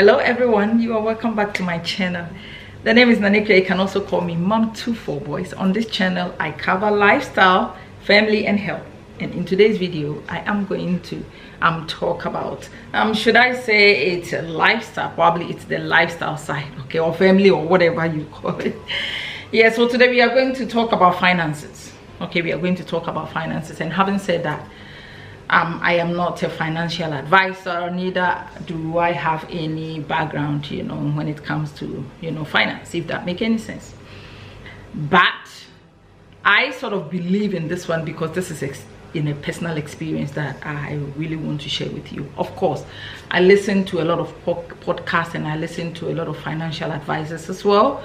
Hello everyone, you are welcome back to my channel. The name is Nanika. You can also call me Mom24Boys. On this channel I cover lifestyle, family and health, and in today's video I am going to talk about should I say it's a lifestyle, probably it's the lifestyle side, okay, or family or whatever you call it. Yeah, so today we are going to talk about finances. Okay, we are going to talk about finances, and having said that, I am not a financial advisor, neither do I have any background, when it comes to, finance, if that makes any sense. But I sort of believe in this one because this is in a personal experience that I really want to share with you. Of course, I listen to a lot of podcasts and I listen to a lot of financial advisors as well.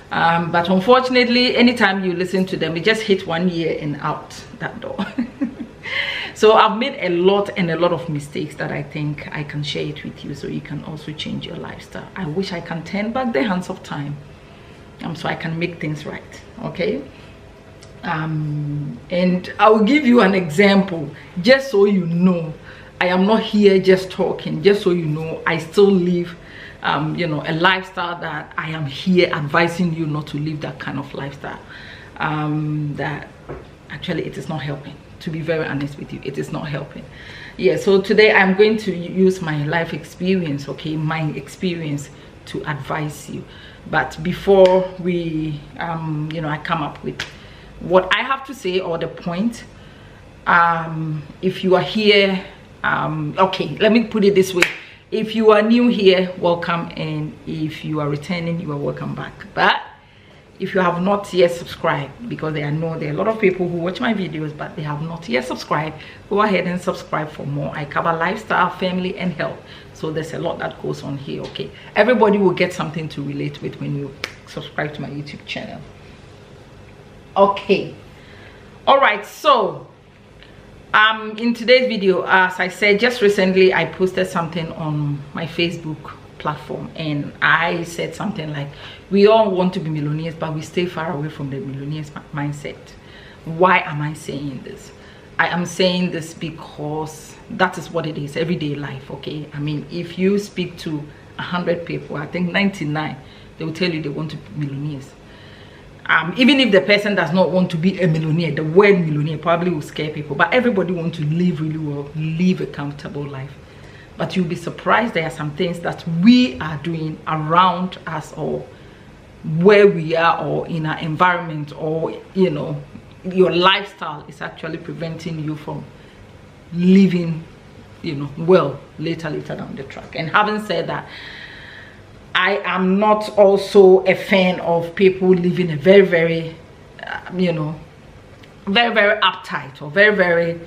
But unfortunately, anytime you listen to them, it just hit 1 year and out that door. So I've made a lot of mistakes that I think I can share it with you so you can also change your lifestyle. I wish I can turn back the hands of time so I can make things right, okay? And I will give you an example just so you know I am not here just talking, just so you know I still live a lifestyle that I am here advising you not to live that kind of lifestyle. That actually it is not helping. To be very honest with you, it is not helping. Yeah, so today I'm going to use my life experience, okay, my experience to advise you. But before we I come up with what I have to say or the point, if you are here, okay, let me put it this way. If you are new here, welcome, and if you are returning, you are welcome back. But if you have not yet subscribed, because there are a lot of people who watch my videos but they have not yet subscribed, go ahead and subscribe for more. I cover lifestyle, family and health, so there's a lot that goes on here, okay? Everybody will get something to relate with when you subscribe to my YouTube channel. Okay, all right, so in today's video, as I said, just recently I posted something on my Facebook platform, and I said something like, we all want to be millionaires but we stay far away from the millionaires mindset. Why am I saying this? I am saying this because that is what it is, everyday life, okay? I mean, if you speak to 100 people, I think 99 they will tell you they want to be millionaires. Even if the person does not want to be a millionaire, the word millionaire probably will scare people, but everybody wants to live really well, live a comfortable life. But you'll be surprised there are some things that we are doing around us, or where we are, or in our environment, or your lifestyle is actually preventing you from living well later down the track. And having said that, I am not also a fan of people living a very very uptight or very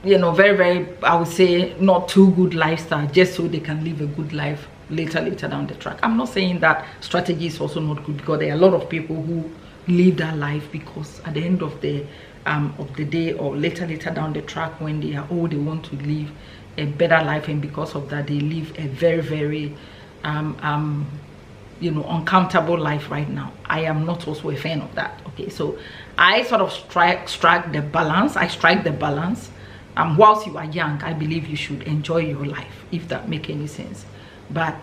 I would say not too good lifestyle just so they can live a good life later down the track. I'm not saying that strategy is also not good, because there are a lot of people who live that life because at the end of the day or later down the track, when they are old, they want to live a better life, and because of that they live a very uncomfortable life right now. I am not also a fan of that, okay? So I sort of strike the balance. Whilst you are young, I believe you should enjoy your life, if that makes any sense. But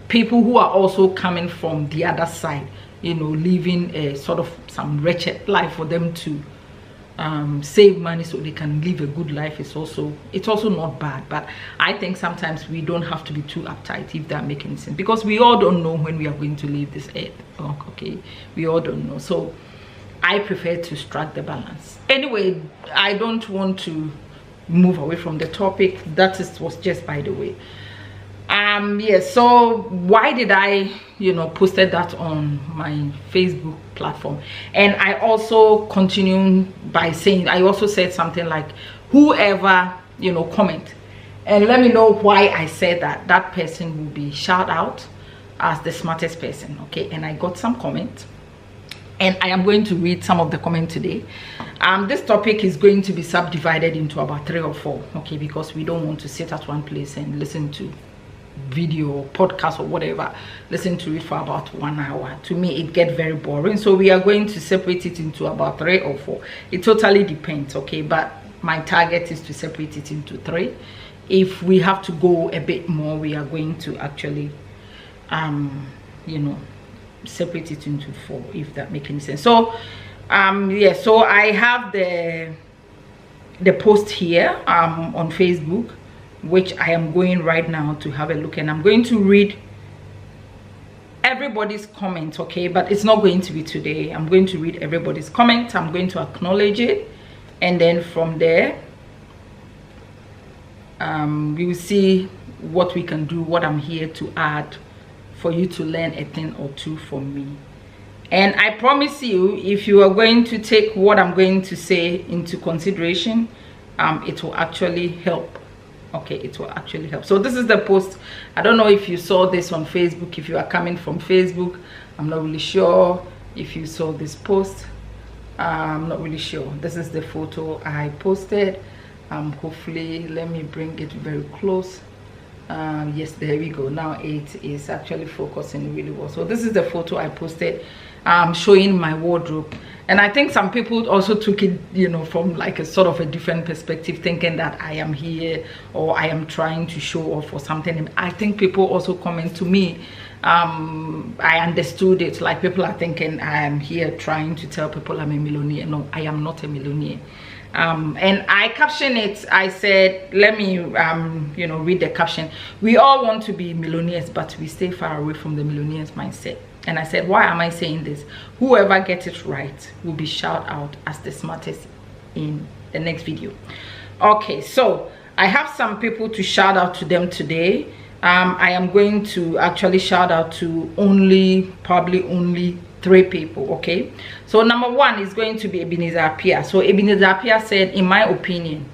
people who are also coming from the other side, living a sort of some wretched life for them to save money so they can live a good life, it's also not bad. But I think sometimes we don't have to be too uptight, if that makes any sense, because we all don't know when we are going to leave this earth, okay? We all don't know. So I prefer to strike the balance. Anyway, I don't want to move away from the topic. Was just by the way. Yeah, so why did I posted that on my Facebook platform? And I also continue by saying, I also said something like, whoever comment and let me know why I said that person will be shout out as the smartest person, okay? And I got some comments, and I am going to read some of the comments today. This topic is going to be subdivided into about 3 or 4, okay? Because we don't want to sit at one place and listen to video or podcast or whatever, listen to it for about 1 hour. To me it gets very boring, so we are going to separate it into about 3 or 4. It totally depends, okay? But my target is to separate it into 3. If we have to go a bit more, we are going to actually you know, separate it into 4, if that makes any sense. So yeah, so I have the post here on Facebook, which I am going right now to have a look, and I'm going to read everybody's comment, okay? But it's not going to be today. I'm going to read everybody's comment. I'm going to acknowledge it, and then from there we will see what we can do, what I'm here to add for you to learn a thing or two from me. And I promise you, if you are going to take what I'm going to say into consideration, it will actually help. Okay, it will actually help. So this is the post. I don't know if you saw this on Facebook. If you are coming from Facebook, I'm not really sure if you saw this post. I'm not really sure. This is the photo I posted. Hopefully, let me bring it very close. Yes, there we go. Now it is actually focusing really well. So this is the photo I posted, showing my wardrobe. And I think some people also took it, you know, from like a sort of a different perspective, thinking that I am here or I am trying to show off or something. I think people also comment to me, I understood it, like people are thinking I am here trying to tell people I'm a millionaire. No, I am not a millionaire. And I captioned it. I said, let me you know, read the caption. We all want to be millionaires, but we stay far away from the millionaires mindset. And I said, why am I saying this? Whoever gets it right will be shouted out as the smartest in the next video. Okay, so I have some people to shout out to them today. I am going to actually shout out to probably only 3 people. Okay, so number 1 is going to be Ebenezer Apia. So Ebenezer Apia said, in my opinion,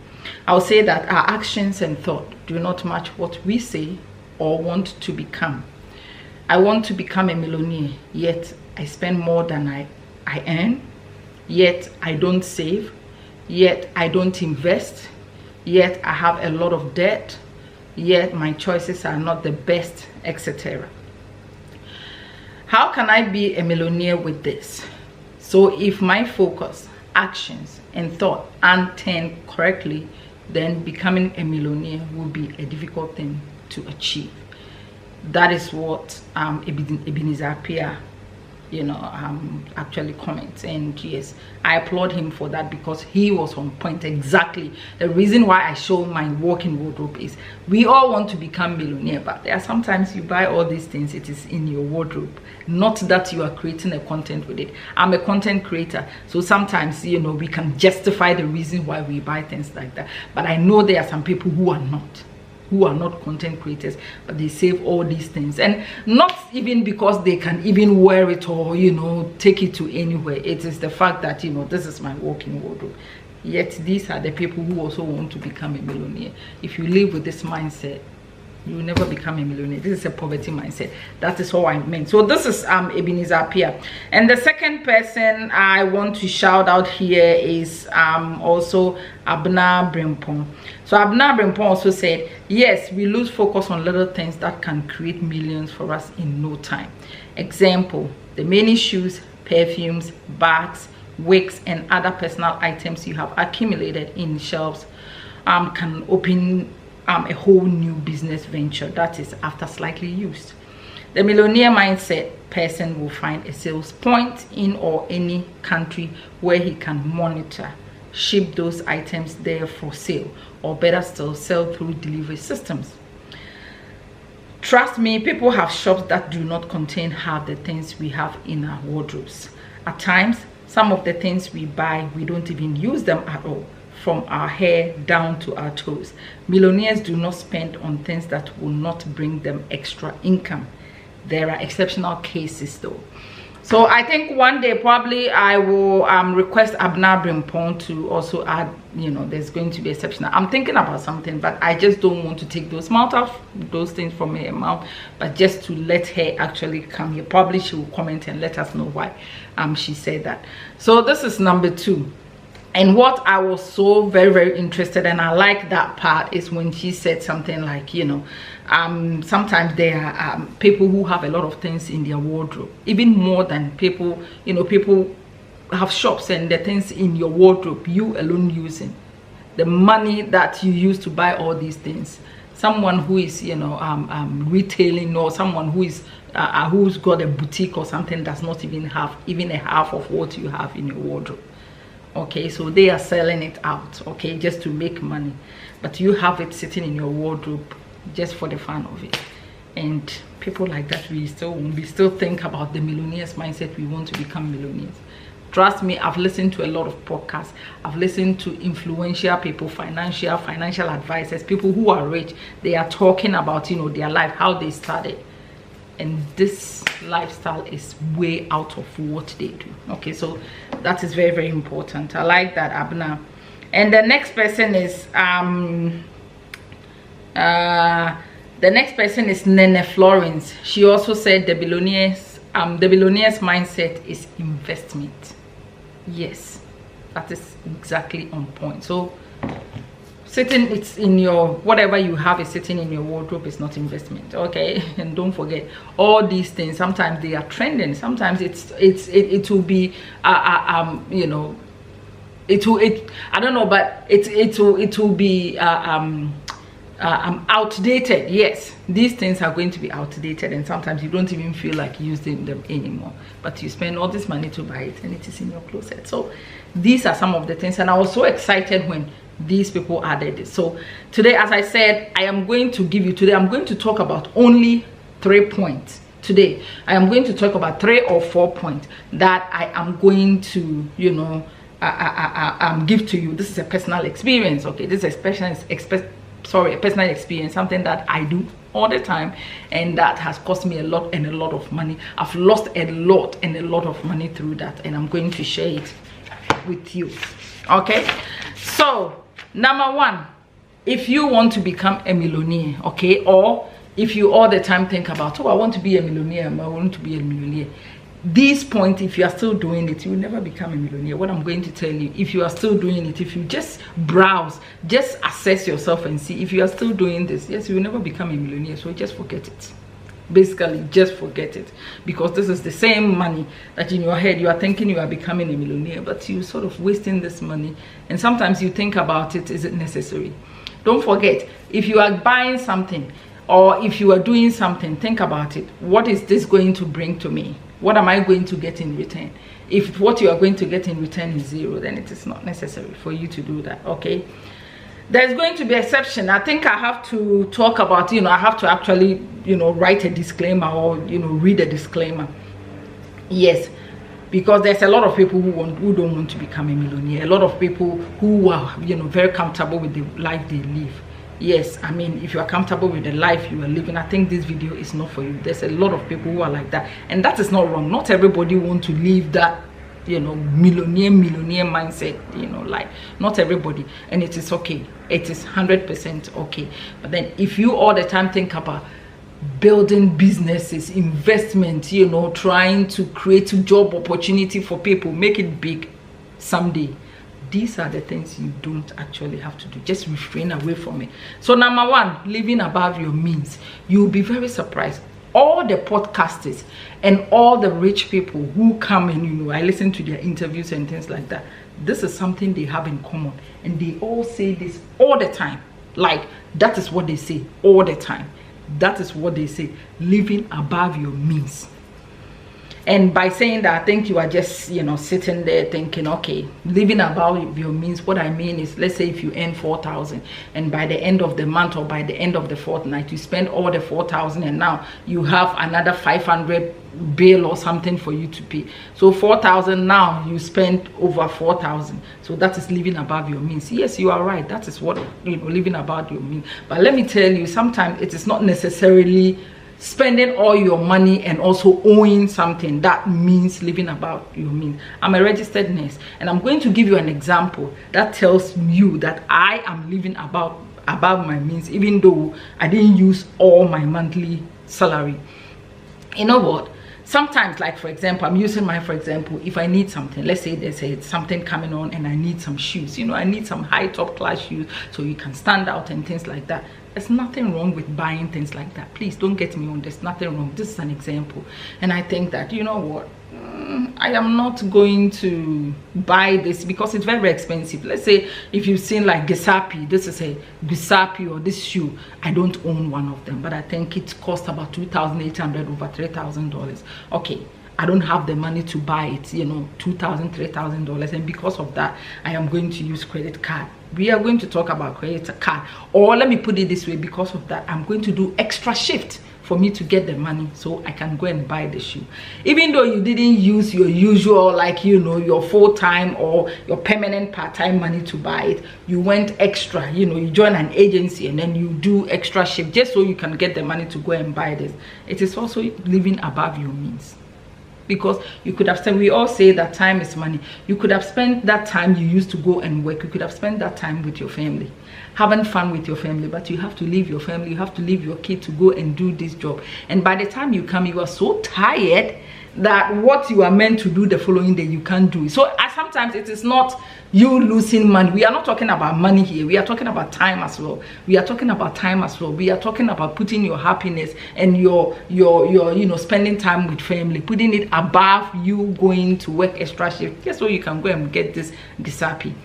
I'll say that our actions and thought do not match what we say or want to become. I want to become a millionaire, yet I spend more than I earn, yet I don't save, yet I don't invest, yet I have a lot of debt, yet my choices are not the best, etc. How can I be a millionaire with this? So if my focus, actions, and thought aren't turned correctly, then becoming a millionaire will be a difficult thing to achieve. That is what Ebenezer Apia, you know, actually comments. And yes, I applaud him for that, because he was on point. Exactly the reason why I show my walk-in wardrobe is we all want to become millionaire, but there are sometimes you buy all these things, it is in your wardrobe, not that you are creating a content with it. I'm a content creator, so sometimes, you know, we can justify the reason why we buy things like that. But I know there are some people who are not content creators, but they save all these things, and not even because they can even wear it or, you know, take it to anywhere. It is the fact that, you know, this is my walk-in wardrobe. Yet these are the people who also want to become a millionaire. If you live with this mindset, you will never become a millionaire. This is a poverty mindset. That is how I meant. So this is Ebenezer Apia. And the second person I want to shout out here is also Abna Brimpong. So Abna Brimpong also said, yes, we lose focus on little things that can create millions for us in no time. Example, the many shoes, perfumes, bags, wigs, and other personal items you have accumulated in shelves can open a whole new business venture, that is after slightly used. The millionaire mindset person will find a sales point in or any country where he can monitor, ship those items there for sale, or better still, sell through delivery systems. Trust me, people have shops that do not contain half the things we have in our wardrobes. At times, some of the things we buy, we don't even use them at all, from our hair down to our toes. Millionaires do not spend on things that will not bring them extra income. There are exceptional cases though. So I think one day probably I will request Abna Brimpong to also add, you know, there's going to be exceptional. I'm thinking about something, but I just don't want to take those things from her mouth, but just to let her actually come here. Probably she will comment and let us know why she said that. So this is number 2. And what I was so very interested in, I like that part, is when she said something like, you know, sometimes there are people who have a lot of things in their wardrobe, even more than people, you know, people have shops and the things in your wardrobe, you alone using the money that you use to buy all these things. Someone who is, you know, retailing, or someone who is who's got a boutique or something does not even have even a half of what you have in your wardrobe. Okay, so they are selling it out, okay, just to make money, but you have it sitting in your wardrobe just for the fun of it. And people like that, we still think about the millionaires mindset. We want to become millionaires. Trust me, I've listened to a lot of podcasts. I've listened to influential people, financial advisors, people who are rich. They are talking about, you know, their life, how they started. And this lifestyle is way out of what they do. Okay, so that is very, very important. I like that, Abna. And the next person is Nene Florence. She also said the billionaires mindset is investment. Yes, that is exactly on point. So it's in your, whatever you have is sitting in your wardrobe is not investment. Okay, and don't forget all these things, sometimes they are trending, sometimes it will be you know, I don't know, but it will be outdated. Yes, these things are going to be outdated, and sometimes you don't even feel like using them anymore, but you spend all this money to buy it and it is in your closet. So these are some of the things, and I was so excited when these people added it. So today, as I said, I'm going to talk about only 3 points. Today I am going to talk about 3 or 4 points that I am going to, you know, give to you. This is a personal experience. Okay, this is a personal experience, something that I do all the time, and that has cost me a lot and a lot of money. I've lost a lot and a lot of money through that, and I'm going to share it with you. Okay, so number 1, if you want to become a millionaire, okay, or if you all the time think about, oh, I want to be a millionaire, I want to be a millionaire, this point, if you are still doing it, you will never become a millionaire. What I'm going to tell you, if you are still doing it, if you just browse, just assess yourself and see if you are still doing this, yes, you will never become a millionaire. So just forget it. Basically, just forget it, because this is the same money that in your head you are thinking you are becoming a millionaire, but you sort of wasting this money. And sometimes you think about it, is it necessary? Don't forget, if you are buying something or if you are doing something, think about it. What is this going to bring to me? What am I going to get in return? If what you are going to get in return is 0, then it is not necessary for you to do that. Okay, there's going to be exception. I think I have to talk about, you know, I have to actually, you know, write a disclaimer, or, you know, read a disclaimer. Yes, because there's a lot of people who don't want to become a millionaire. A lot of people who are, you know, very comfortable with the life they live. Yes, I mean, if you are comfortable with the life you are living, I think this video is not for you. There's a lot of people who are like that, and that is not wrong. Not everybody wants to live that, you know, millionaire mindset, you know, life. Not everybody, and it is okay. It is 100% okay. But then if you all the time think about building businesses, investment, you know, trying to create a job opportunity for people, make it big someday, these are the things you don't actually have to do. Just refrain away from it. So number 1, living above your means. You'll be very surprised. All the podcasters and all the rich people who come in, you know, I listen to their interviews and things like that. This is something they have in common, and they all say this all the time. Like, that is what they say all the time. That is what they say, living above your means. And by saying that, I think you are just, you know, sitting there thinking, okay, living above your means. What I mean is, let's say if you earn 4,000, and by the end of the month or by the end of the fortnight, you spend all the 4,000, and now you have another 500 bill or something for you to pay. So 4,000, now you spend over 4,000. So that is living above your means. Yes, you are right. That is what, you know, living above your means. But let me tell you, sometimes it is not necessarily spending all your money and also owing something that means living above your means. I'm a registered nurse, and I'm going to give you an example that tells you that I am living above my means, even though I didn't use all my monthly salary. You know what? Sometimes, like for example, I'm using mine for example, if I need something, let's say there's something coming on and I need some shoes, you know, I need some high top class shoes so you can stand out and things like that. There's nothing wrong with buying things like that. Please don't get me wrong. There's nothing wrong. This is an example. And I think that, you know what, I am not going to buy this because it's very expensive. Let's say if you've seen like Giuseppe, this is a Giuseppe or this shoe. I don't own one of them, but I think it costs about $2,800 over $3,000. Okay, I don't have the money to buy it, you know, $2,000, $3,000, and because of that, I am going to use credit card. We are going to talk about credit card, or let me put it this way, because of that, I'm going to do extra shift for me to get the money so I can go and buy the shoe. Even though you didn't use your usual, like, you know, your full-time or your permanent part-time money to buy it, you went extra, you know, you join an agency and then you do extra shift just so you can get the money to go and buy this. It is also living above your means. Because you could have said, we all say that time is money. You could have spent that time you used to go and work. You could have spent that time with your family, having fun with your family, but you have to leave your family, you have to leave your kid to go and do this job. And by the time you come, you are so tired that what you are meant to do the following day, you can't do it. So sometimes it is not you losing money. We are not talking about money here. We are talking about time as well. We are talking about time as well. We are talking about putting your happiness and your you know, spending time with family, putting it above you going to work extra shift just so you can go and get this Giuseppe.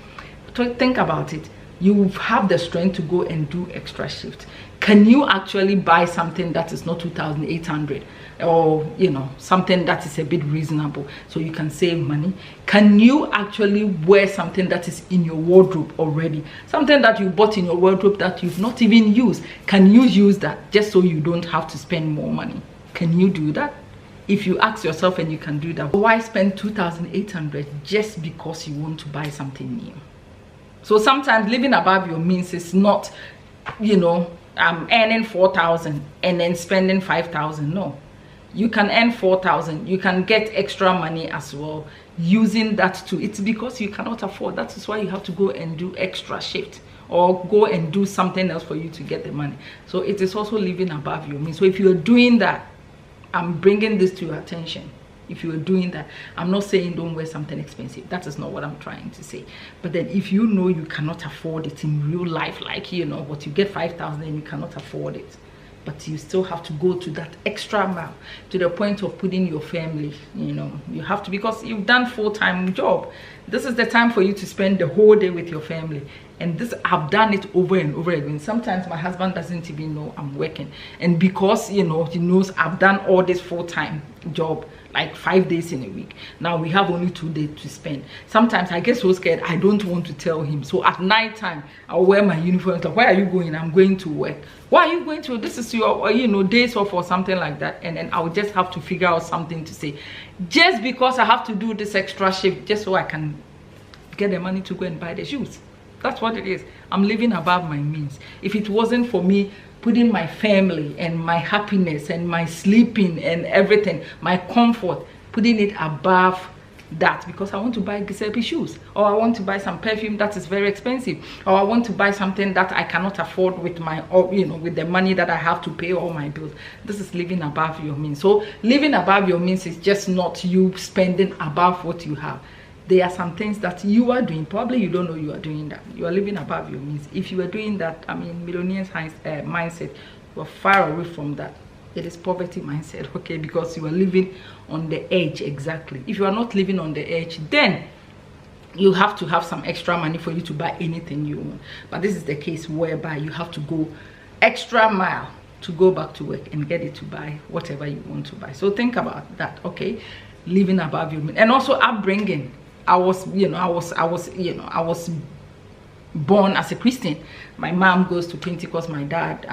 So think about it. You have the strength to go and do extra shift. Can you actually buy something that is not 2,800 or, you know, something that is a bit reasonable so you can save money? Can you actually wear something that is in your wardrobe already, something that you bought in your wardrobe that you've not even used? Can you use that just so you don't have to spend more money? Can you do that? If you ask yourself and you can do that, why spend 2,800 just because you want to buy something new? So sometimes living above your means is not, you know, earning 4,000 and then spending 5,000. No, you can earn 4,000. You can get extra money as well using that too. It's because you cannot afford. That is why you have to go and do extra shift or go and do something else for you to get the money. So it is also living above your means. So if you are doing that, I'm bringing this to your attention. If you are doing that, I'm not saying don't wear something expensive. That is not what I'm trying to say. But then if you know you cannot afford it in real life, like, you know, what you get 5,000 and you cannot afford it, but you still have to go to that extra mile to the point of putting your family, you know, you have to, because you've done full-time job. This is the time for you to spend the whole day with your family. And this, I've done it over and over again. Sometimes my husband doesn't even know I'm working, and because, you know, he knows I've done all this full-time job like 5 days in a week. Now we have only 2 days to spend. Sometimes I get so scared I don't want to tell him. So at night time I'll wear my uniform. Like, where are you going? I'm going to work. Why are you going to? This is your, you know, days off or something like that. And then I'll just have to figure out something to say, just because I have to do this extra shift just so I can get the money to go and buy the shoes. That's what it is. I'm living above my means. If it wasn't for me putting my family and my happiness and my sleeping and everything, my comfort, putting it above that, because I want to buy Giuseppe shoes, or I want to buy some perfume that is very expensive, or I want to buy something that I cannot afford with my, or, you know, with the money that I have to pay all my bills. This is living above your means. So living above your means is just not you spending above what you have. There are some things that you are doing, probably you don't know you are doing that. You are living above your means. If you are doing that, I mean, millionaires mindset, you are far away from that. It is poverty mindset, okay? Because you are living on the edge. Exactly. If you are not living on the edge, then you have to have some extra money for you to buy anything you want. But this is the case whereby you have to go extra mile to go back to work and get it to buy whatever you want to buy. So think about that, okay? Living above your means. And also upbringing. I was born as a Christian. My mom goes to Pentecost. My dad,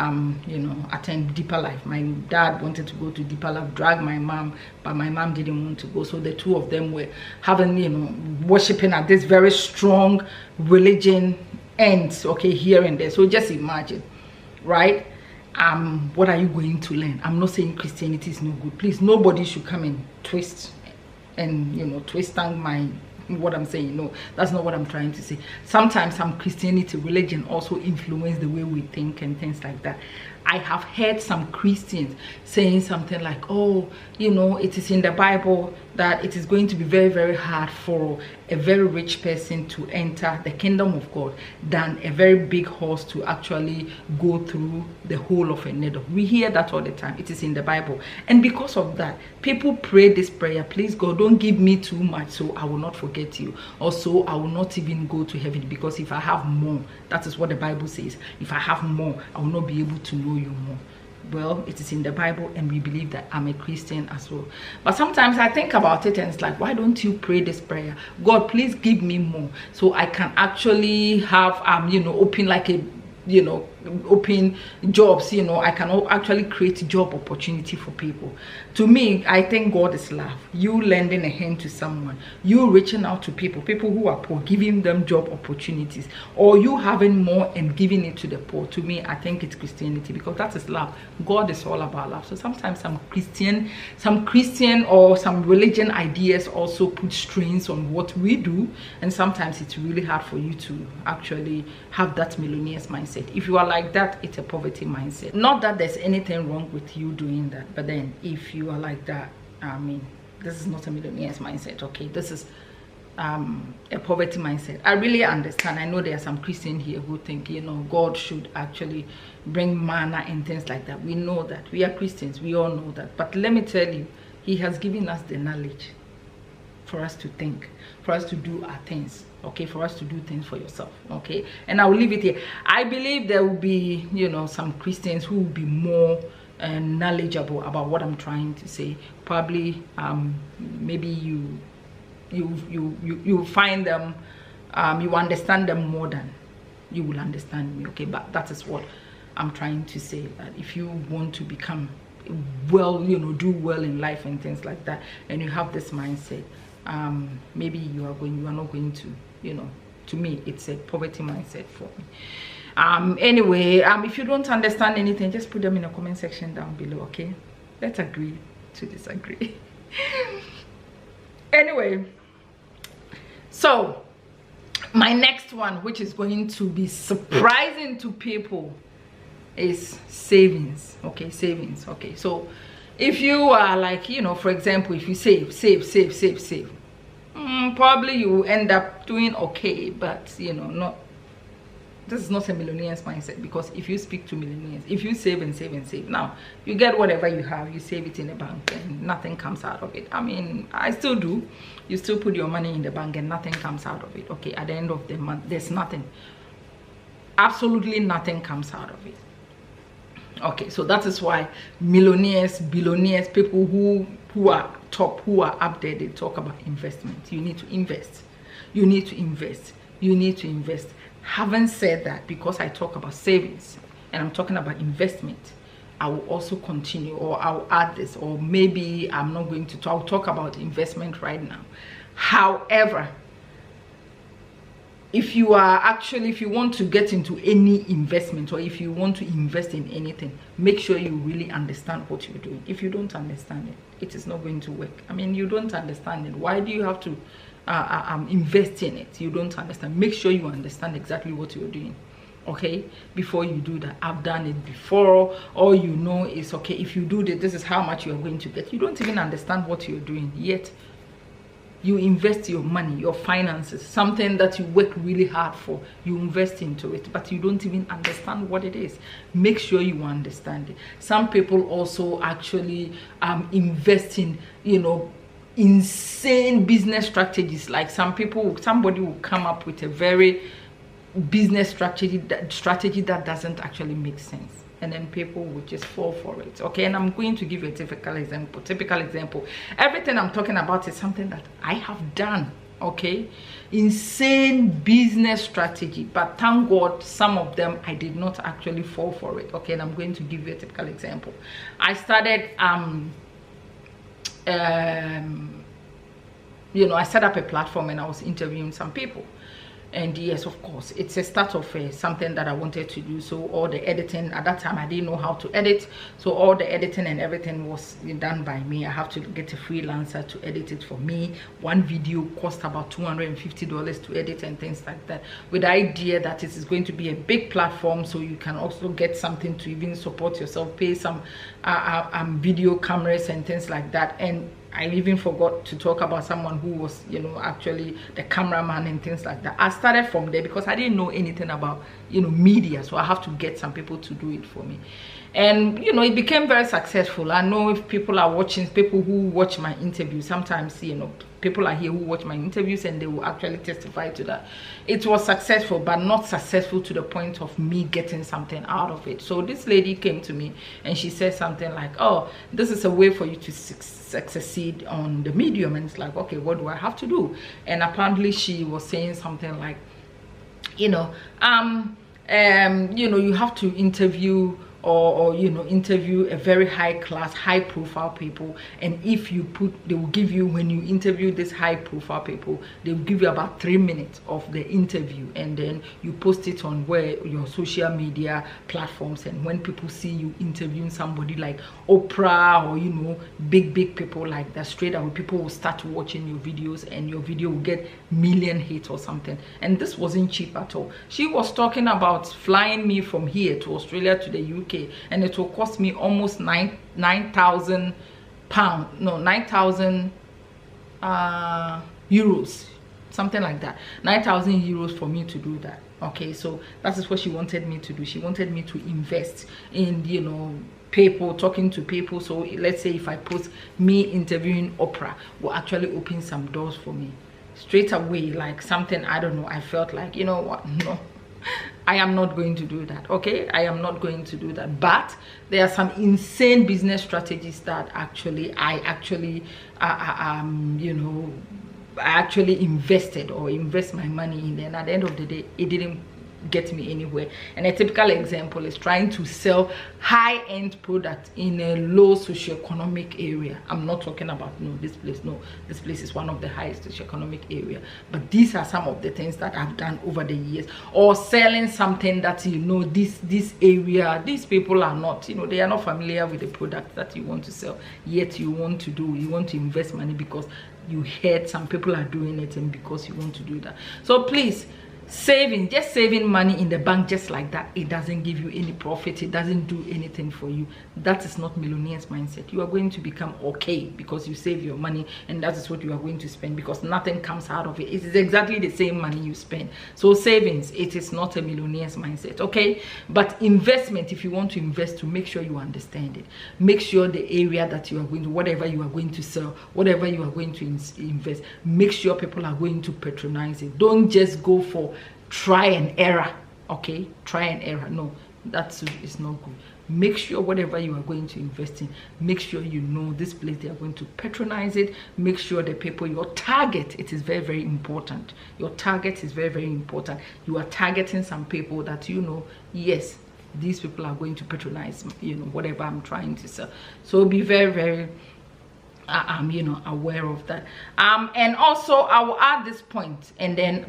you know, attend Deeper Life. My dad wanted to go to Deeper Life, drag my mom, but my mom didn't want to go. So the two of them were having, you know, worshiping at this very strong religion ends, okay, here and there. So just imagine, right? What are you going to learn? I'm not saying Christianity is no good. Please, nobody should come and twist and, you know, twist on my what I'm saying. No, that's not what I'm trying to say. Sometimes some Christianity, religion also influence the way we think and things like that. I have heard some Christians saying something like, oh, you know, it is in the Bible that it is going to be very, very hard for a very rich person to enter the kingdom of God than a very big horse to actually go through the hole of a needle. We hear that all the time. It is in the Bible. And because of that, people pray this prayer: please God, don't give me too much so I will not forget you. Also, I will not even go to heaven, because if I have more, that is what the Bible says, if I have more, I will not be able to know you more. Well, it is in the Bible, and we believe that. I'm a Christian as well. But sometimes I think about it and it's like, why don't you pray this prayer? God, please give me more so I can actually have you know, open like a, you know, open jobs, you know, I can actually create job opportunity for people. To me, I think God is love. You lending a hand to someone, you reaching out to people who are poor, giving them job opportunities, or you having more and giving it to the poor. To me, I think it's Christianity, because that is love. God is all about love. So sometimes some Christian or some religion ideas also put strains on what we do, and sometimes it's really hard for you to actually have that millionaires mindset. If you are like that, it's a poverty mindset. Not that there's anything wrong with you doing that, but then if you are like that, I mean, this is not a millionaires mindset. Okay, this is a poverty mindset. I really understand. I know there are some Christians here who think, you know, God should actually bring manna and things like that. We know that. We are Christians, we all know that. But let me tell you, he has given us the knowledge for us to think, for us to do our things, okay, for us to do things for yourself, okay. And I will leave it here. I believe there will be, you know, some Christians who will be more knowledgeable about what I'm trying to say. Probably maybe you find them, you understand them more than you will understand me, okay. But that is what I'm trying to say, that if you want to become well, you know, do well in life and things like that, and you have this mindset, maybe you are not going to, you know, to me it's a poverty mindset for me. Anyway, if you don't understand anything, just put them in the comment section down below, okay. Let's agree to disagree. Anyway, so my next one, which is going to be surprising to people, is savings, okay. Savings, okay. So if you are like, you know, for example, if you save, probably you end up doing okay, but you know, this is not a millionaires mindset. Because if you speak to millionaires, if you save and save, now you get whatever you have, you save it in the bank and nothing comes out of it. I mean, I still do. You still put your money in the bank and nothing comes out of it, okay. At the end of the month, there's nothing, absolutely nothing comes out of it, okay. So that is why millionaires, billionaires, people who are top, who are up there, they talk about investment. You need to invest, you need to invest, you need to invest. Having said that, because I talk about savings and I'm talking about investment, I will also continue, or I'll add this, or maybe I'm not going to talk, I'll talk about investment right now. However, if you want to get into any investment, or if you want to invest in anything, make sure you really understand what you're doing. If you don't understand it, it is not going to work. I mean, you don't understand it. Why do you have to invest in it? You don't understand. Make sure you understand exactly what you're doing, okay, before you do that. I've done it before. All you know is, okay, if you do this is how much you're going to get. You don't even understand what you're doing, yet you invest your money, your finances, something that you work really hard for, you invest into it, but you don't even understand what it is. Make sure you understand it. Some people also actually invest in, you know, insane business strategies. Like somebody will come up with a very business strategy that doesn't actually make sense, and then people will just fall for it, okay. And I'm going to give you a typical example. Everything I'm talking about is something that I have done, okay. Insane business strategy, but thank God some of them I did not actually fall for it, okay. And I'm going to give you a typical example. I started you know, I set up a platform and I was interviewing some people, And yes, of course, it's a start of something that I wanted to do. So all the editing, at that time I didn't know how to edit, so all the editing and everything was done by me. I have to get a freelancer to edit it for me. One video cost about $250 to edit and things like that, with the idea that it is going to be a big platform, so you can also get something to even support yourself, pay some video cameras and things like that. And I even forgot to talk about someone who was, you know, actually the cameraman and things like that. I started from there because I didn't know anything about, you know, media, so I have to get some people to do it for me. And you know, it became very successful. I know if people are watching, people who watch my interviews, sometimes, you know, people are here who watch my interviews and they will actually testify to that. It was successful, but not successful to the point of me getting something out of it. So this lady came to me and she said something like, oh, this is a way for you to succeed on the medium. And it's like, okay, what do I have to do? And apparently she was saying something like, you know, you have to interview or you know, interview a very high class, high profile people. And if you they will give you, when you interview this high profile people, they will give you about 3 minutes of the interview, and then you post it on your social media platforms. And when people see you interviewing somebody like Oprah, or you know, big people like that, straight away people will start watching your videos, and your video will get million hits or something. And this wasn't cheap at all. She was talking about flying me from here to Australia to the UK, and it will cost me almost 9,000 pounds, no, 9,000 euros, something like that. 9,000 euros for me to do that. Okay, so that is what she wanted me to do. She wanted me to invest in, you know, people, talking to people. So let's say if I post me interviewing Oprah, will actually open some doors for me straight away, like something, I don't know, I felt like, you know what, no, I am not going to do that. Okay, I am not going to do that. But there are some insane business strategies that I actually invested or invest my money in, and at the end of the day, it didn't get me anywhere. And a typical example is trying to sell high-end products in a low socioeconomic area. I'm not talking about this place. No, this place is one of the highest socioeconomic area. But these are some of the things that I've done over the years. Or selling something that, you know, this area, these people are not, you know, they are not familiar with the product that you want to sell, yet you want to invest money because you heard some people are doing it, and because you want to do that. So please, just saving money in the bank just like that, it doesn't give you any profit, it doesn't do anything for you. That is not millionaires mindset. You are going to become okay because you save your money, and that is what you are going to spend, because nothing comes out of it. It is exactly the same money you spend. So savings, it is not a millionaires mindset. Okay, but investment, if you want to invest, to make sure you understand it, make sure the area that you are going to, whatever you are going to sell, whatever you are going to invest, make sure people are going to patronize it. Don't just go for try and error. Okay, try and error, no, that is not good. Make sure whatever you are going to invest in, make sure you know this place, they are going to patronize it. Make sure the people, your target, it is very important. Your target is very important. You are targeting some people that, you know, yes, these people are going to patronize, you know, whatever I'm trying to sell. So be very you know, aware of that. And also I will add this point, and then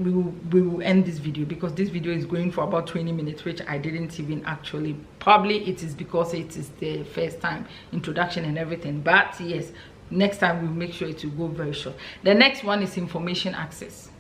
we will end this video, because this video is going for about 20 minutes, which I didn't even actually, probably it is because it is the first time introduction and everything. But yes, next time we'll make sure it will go very short. The next one is information access.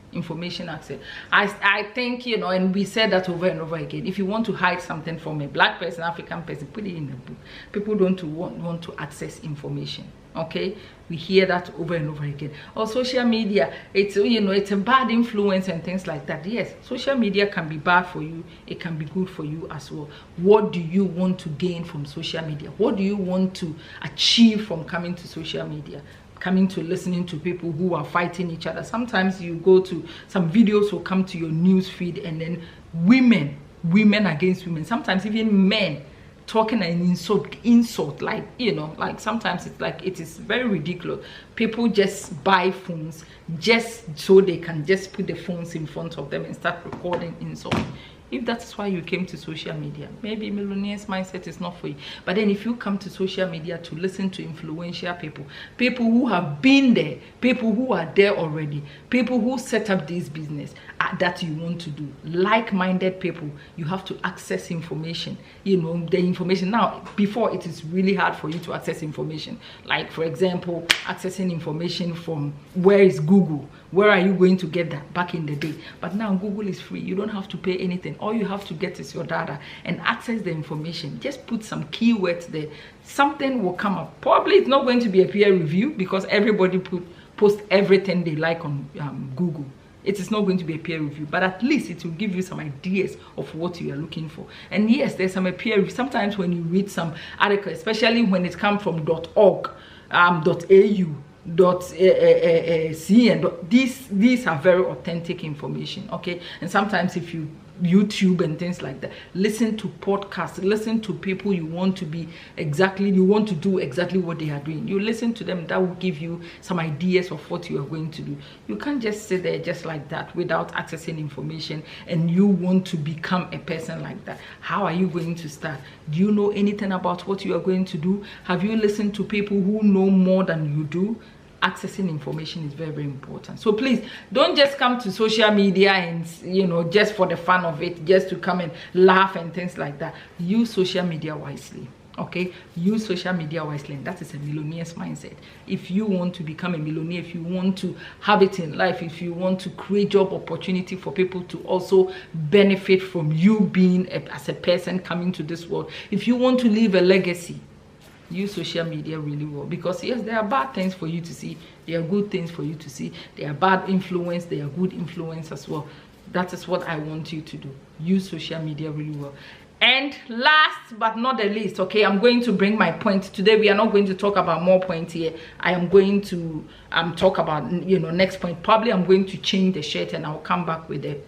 I think, you know, and we said that over and over again, if you want to hide something from a black person, African person, put it in the book. People don't want to access information. Okay, we hear that over and over again. Or social media, it's, you know, it's a bad influence and things like that. Yes, social media can be bad for you, it can be good for you as well. What do you want to gain from social media? What do you want to achieve from coming to social media? Coming to listening to people who are fighting each other. Sometimes you go to some videos will come to your news feed, and then women against women, sometimes even men talking an insult, like, you know, like sometimes it's like, it is very ridiculous. People just buy phones just so they can just put the phones in front of them and start recording insults. If that's why you came to social media, maybe millionaires mindset is not for you. But then if you come to social media to listen to influential people who have been there, people who are there already, people who set up this business, that you want to do. Like-minded people, you have to access information, you know, the information. Now, before, it is really hard for you to access information. Like, for example, accessing information from where is Google? Where are you going to get that back in the day? But now Google is free. You don't have to pay anything. All you have to get is your data and access the information. Just put some keywords there. Something will come up. Probably it's not going to be a peer review because everybody post everything they like on Google. It is not going to be a peer review, but at least it will give you some ideas of what you are looking for. And yes, there's some peer review. Sometimes when you read some article, especially when it comes from .org, .au, .cn, these are very authentic information, okay? And sometimes if you YouTube and things like that, listen to podcasts, listen to people you want to do exactly what they are doing. You listen to them, that will give you some ideas of what you are going to do. You can't just sit there just like that without accessing information, and you want to become a person like that. How are you going to start? Do you know anything about what you are going to do? Have you listened to people who know more than you do? Accessing information is very, very important. So please don't just come to social media and, you know, just for the fun of it, just to come and laugh and things like that. Use social media wisely, okay? Use social media wisely, and that is a millionaire's mindset. If you want to become a millionaire, if you want to have it in life, if you want to create job opportunity for people to also benefit from you being as a person coming to this world, if you want to leave a legacy, use social media really well. Because yes, there are bad things for you to see, there are good things for you to see, there are bad influence, there are good influence as well. That is what I want you to do. Use social media really well. And last but not the least, okay, I'm going to bring my point today. We are not going to talk about more points here. I am going to talk about, you know, next point. Probably I'm going to change the shirt and I'll come back with the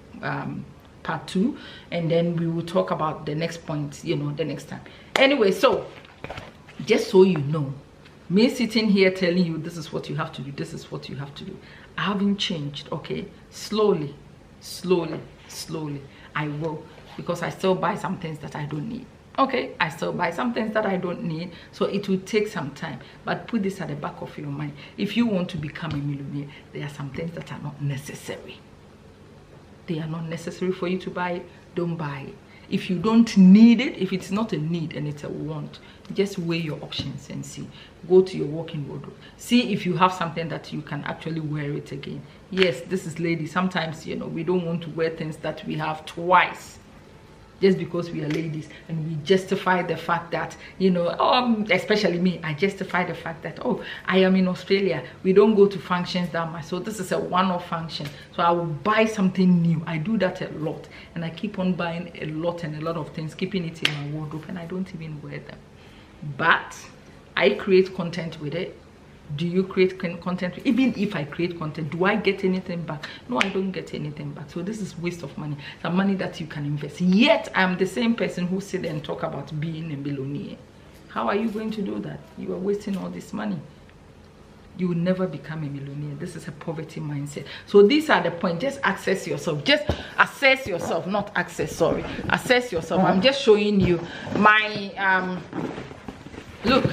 part 2, and then we will talk about the next point, you know, the next time. Anyway, so just so you know, me sitting here telling you this is what you have to do, this is what you have to do, I haven't changed, okay? Slowly I will, because I still buy some things that I don't need, okay? I still buy some things that I don't need, so it will take some time. But put this at the back of your mind. If you want to become a millionaire, there are some things that are not necessary. They are not necessary for you to buy it. Don't buy it. If you don't need it, if it's not a need and it's a want, just weigh your options and see. Go to your walk-in wardrobe. See if you have something that you can actually wear it again. Yes, this is ladies. Sometimes, you know, we don't want to wear things that we have twice. Just because we are ladies, and we justify the fact that, you know, especially me, I justify the fact that, oh, I am in Australia, we don't go to functions that much, so this is a one-off function, so I will buy something new. I do that a lot, and I keep on buying a lot of things, keeping it in my wardrobe, and I don't even wear them. But I create content with it. Do you create content? Even if I create content, do I get anything back? No, I don't get anything back. So this is waste of money. The money that you can invest. Yet I'm the same person who sit there and talk about being a millionaire. How are you going to do that? You are wasting all this money. You will never become a millionaire. This is a poverty mindset. So these are the points. Just access yourself. Just assess yourself. Not access, sorry. Assess yourself. I'm just showing you my look.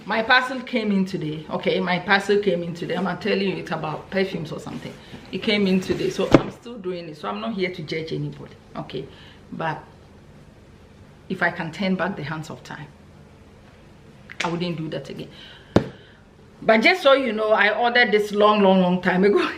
My parcel came in today, okay? My parcel came in today. I'm not telling you it's about perfumes or something. It came in today, so I'm still doing it. So I'm not here to judge anybody, okay? But if I can turn back the hands of time, I wouldn't do that again. But just so you know, I ordered this long time ago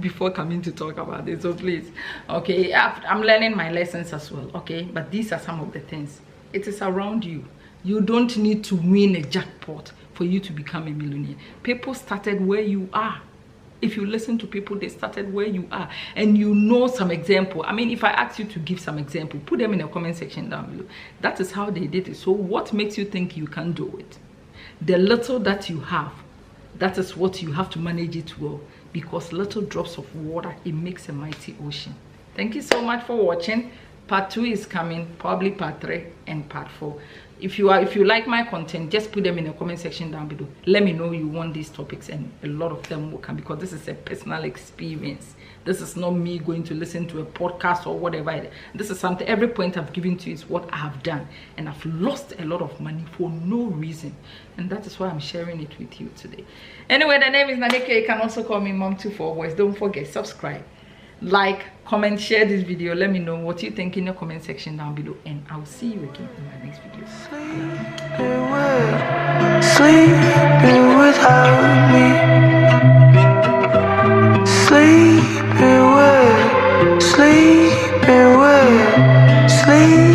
before coming to talk about this. So please, okay? I'm learning my lessons as well, okay? But these are some of the things. It is around you. You don't need to win a jackpot for you to become a millionaire. People started where you are. If you listen to people, they started where you are. And you know some example. I mean, if I ask you to give some example, put them in the comment section down below. That is how they did it. So what makes you think you can do it? The little that you have, that is what you have to manage it well. Because little drops of water, it makes a mighty ocean. Thank you so much for watching. Part 2 is coming, probably part 3 and part 4. If you like my content, just put them in the comment section down below. Let me know you want these topics, and a lot of them will come, because this is a personal experience. This is not me going to listen to a podcast or whatever. This is something, every point I've given to you is what I have done, and I've lost a lot of money for no reason, and that is why I'm sharing it with you today. Anyway, the name is Naneke. You can also call me Mom24 Voice. Don't forget, subscribe, like, comment, share this video. Let me know what you think in the comment section down below, and I'll see you again in my next video. Sleeping without me, sleeping with, sleeping with, sleep.